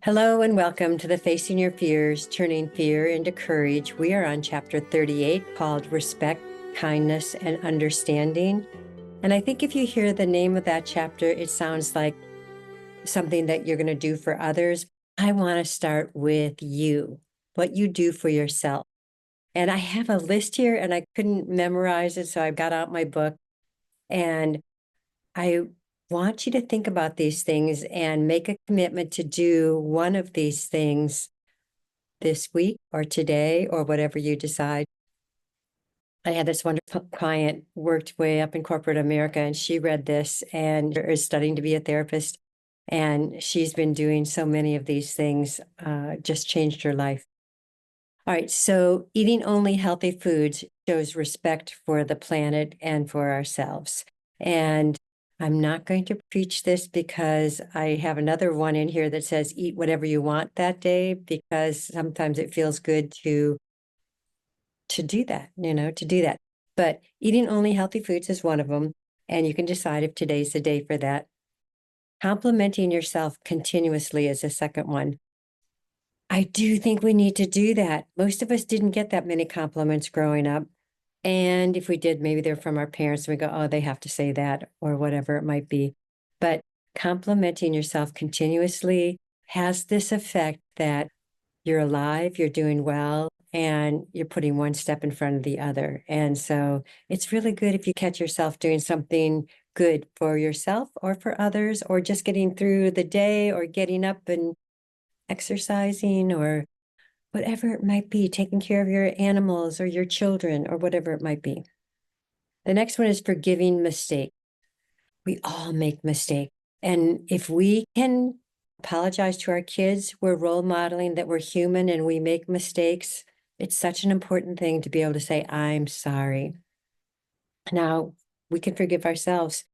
Hello and welcome to the Facing Your Fears, Turning Fear into Courage. We are on chapter 38 called Respect, Kindness, and Understanding. And I think if you hear the name of that chapter, it sounds like something that you're going to do for others. I want to start with you, what you do for yourself. And I have a list here and I couldn't memorize it, so I got out my book and I want you to think about these things and make a commitment to do one of these things this week or today or whatever you decide. I had this wonderful client, worked way up in corporate America, and she read this and is studying to be a therapist. And she's been doing so many of these things, just changed her life. All right, so eating only healthy foods shows respect for the planet and for ourselves. And I'm not going to preach this because I have another one in here that says eat whatever you want that day, because sometimes it feels good to do that, to do that. But eating only healthy foods is one of them, and you can decide if today's the day for that. Complimenting yourself continuously is a second one. I do think we need to do that. Most of us didn't get that many compliments growing up. And if we did, maybe they're from our parents and we go, oh, they have to say that or whatever it might be. But complimenting yourself continuously has this effect that you're alive, you're doing well, and you're putting one step in front of the other. And so it's really good if you catch yourself doing something good for yourself or for others, or just getting through the day or getting up and exercising or whatever it might be, taking care of your animals or your children or whatever it might be. The next one is forgiving mistakes. We all make mistakes. And if we can apologize to our kids, we're role modeling that we're human and we make mistakes. It's such an important thing to be able to say, I'm sorry. Now, we can forgive ourselves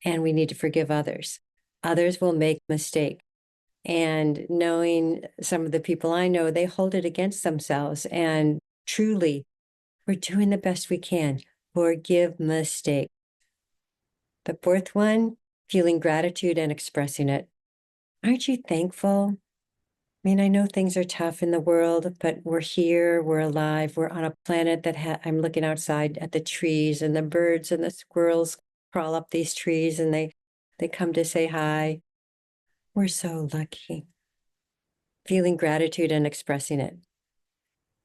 and we need to forgive others. Others will make mistakes. And knowing some of the people I know, they hold it against themselves. And truly, we're doing the best we can. Forgive mistakes. The fourth one, feeling gratitude and expressing it. Aren't you thankful? I mean, I know things are tough in the world, but we're here, we're alive, we're on a planet that I'm looking outside at the trees and the birds and the squirrels crawl up these trees and they come to say hi. We're so lucky. Feeling gratitude and expressing it.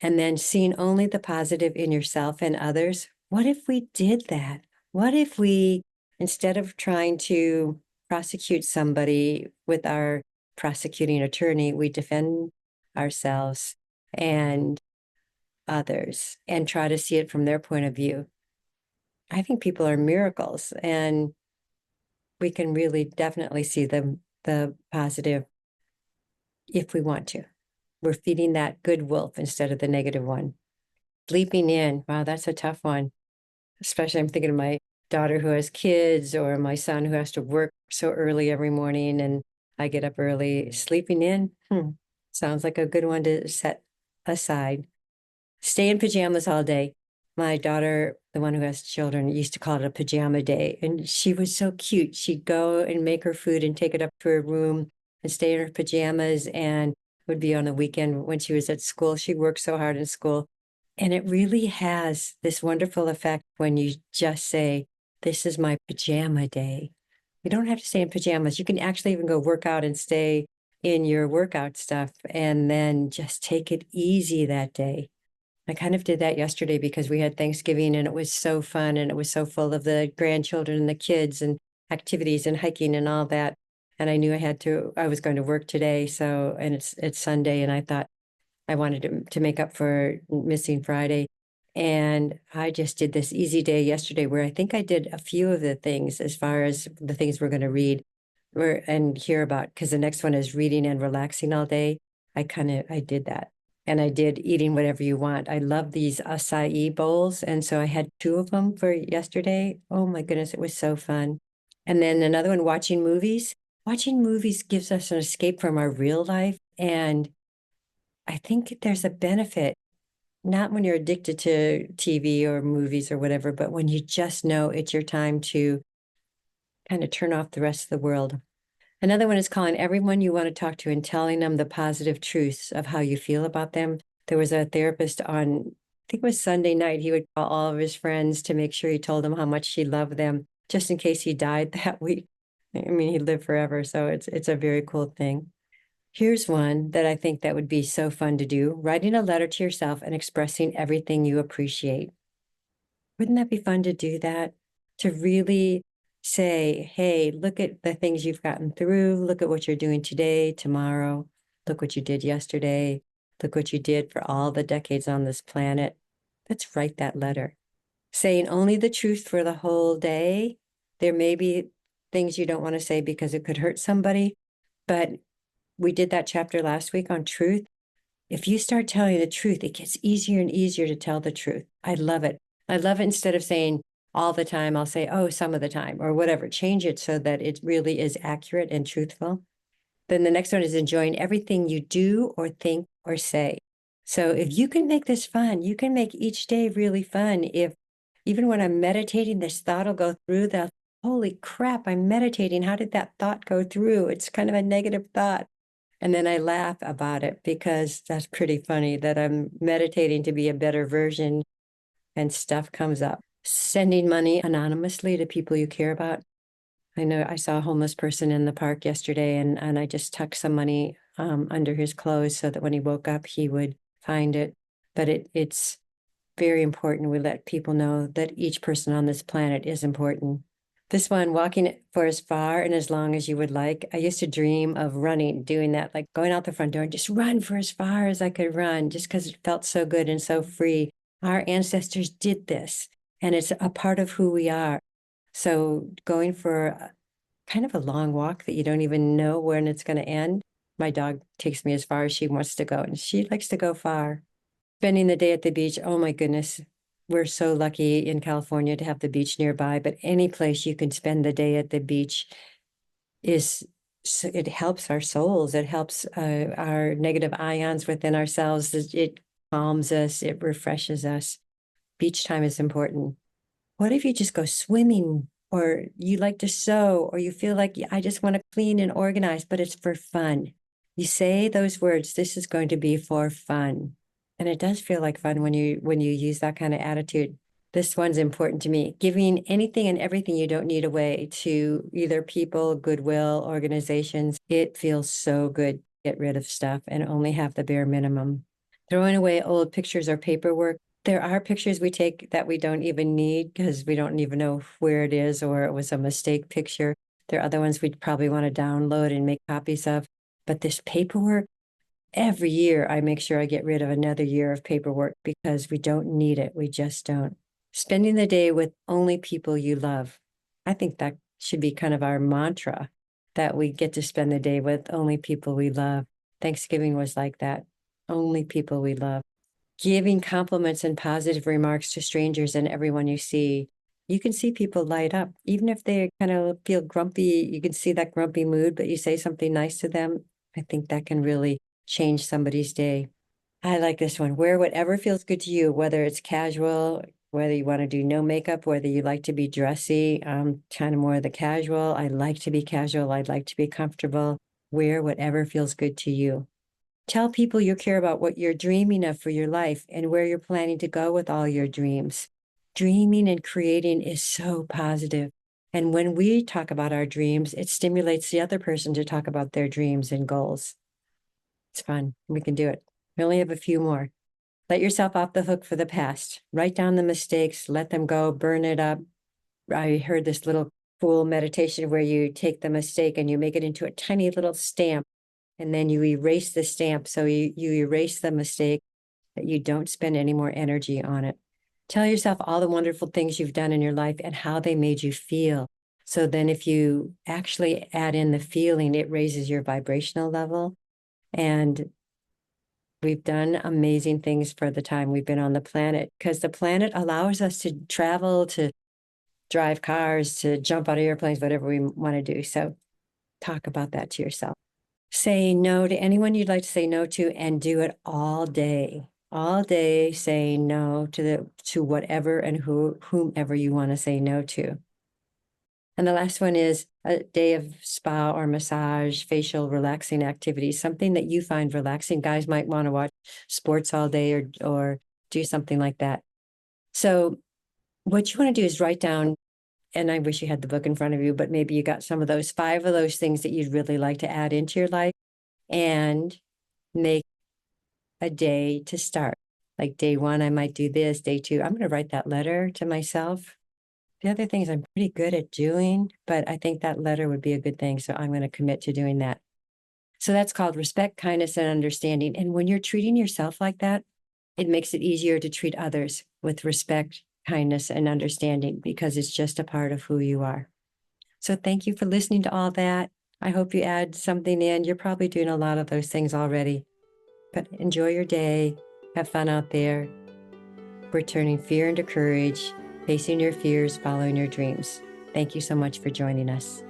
And then seeing only the positive in yourself and others. What if we did that? What if we, instead of trying to prosecute somebody with our prosecuting attorney, we defend ourselves and others and try to see it from their point of view? I think people are miracles, and we can really definitely see the positive if we want to. We're feeding that good wolf instead of the negative one. Sleeping in, wow, that's a tough one. Especially I'm thinking of my daughter who has kids or my son who has to work so early every morning and I get up early. Sleeping in, sounds like a good one to set aside. Stay in pajamas all day. My daughter, the one who has children, used to call it a pajama day. And she was so cute. She'd go and make her food and take it up to her room and stay in her pajamas, and would be on the weekend when she was at school. She worked so hard in school. And it really has this wonderful effect when you just say, this is my pajama day. You don't have to stay in pajamas. You can actually even go work out and stay in your workout stuff and then just take it easy that day. I kind of did that yesterday because we had Thanksgiving and it was so fun and it was so full of the grandchildren and the kids and activities and hiking and all that. And I knew I was going to work today. So, and it's Sunday, and I thought I wanted to make up for missing Friday. And I just did this easy day yesterday where I think I did a few of the things as far as the things we're going to read and hear about, because the next one is reading and relaxing all day. I did that. And I did eating whatever you want. I love these acai bowls. And so I had two of them for yesterday. Oh my goodness, it was so fun. And then another one, watching movies. Watching movies gives us an escape from our real life. And I think there's a benefit, not when you're addicted to TV or movies or whatever, but when you just know it's your time to kind of turn off the rest of the world. Another one is calling everyone you want to talk to and telling them the positive truths of how you feel about them. There was a therapist on, I think it was Sunday night, he would call all of his friends to make sure he told them how much he loved them, just in case he died that week. I mean, he lived forever, so it's a very cool thing. Here's one that I think that would be so fun to do, writing a letter to yourself and expressing everything you appreciate. Wouldn't that be fun to do that? To really say, hey, look at the things you've gotten through. Look at what you're doing today, tomorrow. Look what you did yesterday. Look what you did for all the decades on this planet. Let's write that letter. Saying only the truth for the whole day. There may be things you don't want to say because it could hurt somebody, but we did that chapter last week on truth. If you start telling the truth, it gets easier and easier to tell the truth. I love it. I love it. Instead of saying all the time, I'll say, oh, some of the time or whatever. Change it so that it really is accurate and truthful. Then the next one is enjoying everything you do or think or say. So if you can make this fun, you can make each day really fun. If even when I'm meditating, this thought will go through the, holy crap, I'm meditating. How did that thought go through? It's kind of a negative thought. And then I laugh about it because that's pretty funny that I'm meditating to be a better version and stuff comes up. Sending money anonymously to people you care about. I know I saw a homeless person in the park yesterday and I just tucked some money under his clothes so that when he woke up, he would find it. But it's very important we let people know that each person on this planet is important. This one, walking for as far and as long as you would like. I used to dream of running, doing that, like going out the front door and just run for as far as I could run, just because it felt so good and so free. Our ancestors did this, and it's a part of who we are. So going for kind of a long walk that you don't even know when it's going to end. My dog takes me as far as she wants to go, and she likes to go far. Spending the day at the beach, oh my goodness, we're so lucky in California to have the beach nearby, but any place you can spend the day at the beach is, it helps our souls. It helps our negative ions within ourselves. It calms us. It refreshes us. Beach time is important. What if you just go swimming, or you like to sew, or you feel like I just want to clean and organize, but it's for fun? You say those words, this is going to be for fun. And it does feel like fun when you use that kind of attitude. This one's important to me. Giving anything and everything you don't need away to either people, goodwill, organizations. It feels so good to get rid of stuff and only have the bare minimum. Throwing away old pictures or paperwork. There are pictures we take that we don't even need because we don't even know where it is or it was a mistake picture. There are other ones we'd probably want to download and make copies of. But this paperwork, every year I make sure I get rid of another year of paperwork because we don't need it. We just don't. Spending the day with only people you love. I think that should be kind of our mantra, that we get to spend the day with only people we love. Thanksgiving was like that. Only people we love. Giving compliments and positive remarks to strangers and everyone you see. You can see people light up. Even if they kind of feel grumpy, you can see that grumpy mood, but you say something nice to them. I think that can really change somebody's day. I like this one. Wear whatever feels good to you, whether it's casual, whether you want to do no makeup, whether you like to be dressy, kind of more the casual. I like to be casual. I'd like to be comfortable. Wear whatever feels good to you. Tell people you care about what you're dreaming of for your life and where you're planning to go with all your dreams. Dreaming and creating is so positive. And when we talk about our dreams, it stimulates the other person to talk about their dreams and goals. It's fun. We can do it. We only have a few more. Let yourself off the hook for the past. Write down the mistakes, let them go, burn it up. I heard this little cool meditation where you take the mistake and you make it into a tiny little stamp, and then you erase the stamp. So you erase the mistake, that you don't spend any more energy on it. Tell yourself all the wonderful things you've done in your life and how they made you feel. So then if you actually add in the feeling, it raises your vibrational level. And we've done amazing things for the time we've been on the planet, because the planet allows us to travel, to drive cars, to jump out of airplanes, whatever we want to do. So talk about that to yourself. Say no to anyone you'd like to say no to, and do it all day. All day, say no to whatever and whomever you want to say no to. And the last one is a day of spa or massage, facial relaxing activities, something that you find relaxing. Guys might want to watch sports all day or do something like that. So what you want to do is write down, and I wish you had the book in front of you, but maybe you got some of those, 5 of those things that you'd really like to add into your life, and make a day to start. Like day 1, I might do this. Day 2, I'm going to write that letter to myself. The other things I'm pretty good at doing, but I think that letter would be a good thing. So I'm going to commit to doing that. So that's called respect, kindness, and understanding. And when you're treating yourself like that, it makes it easier to treat others with respect, kindness, and understanding, because it's just a part of who you are. So thank you for listening to all that. I hope you add something in. You're probably doing a lot of those things already, but enjoy your day. Have fun out there. We're turning fear into courage, facing your fears, following your dreams. Thank you so much for joining us.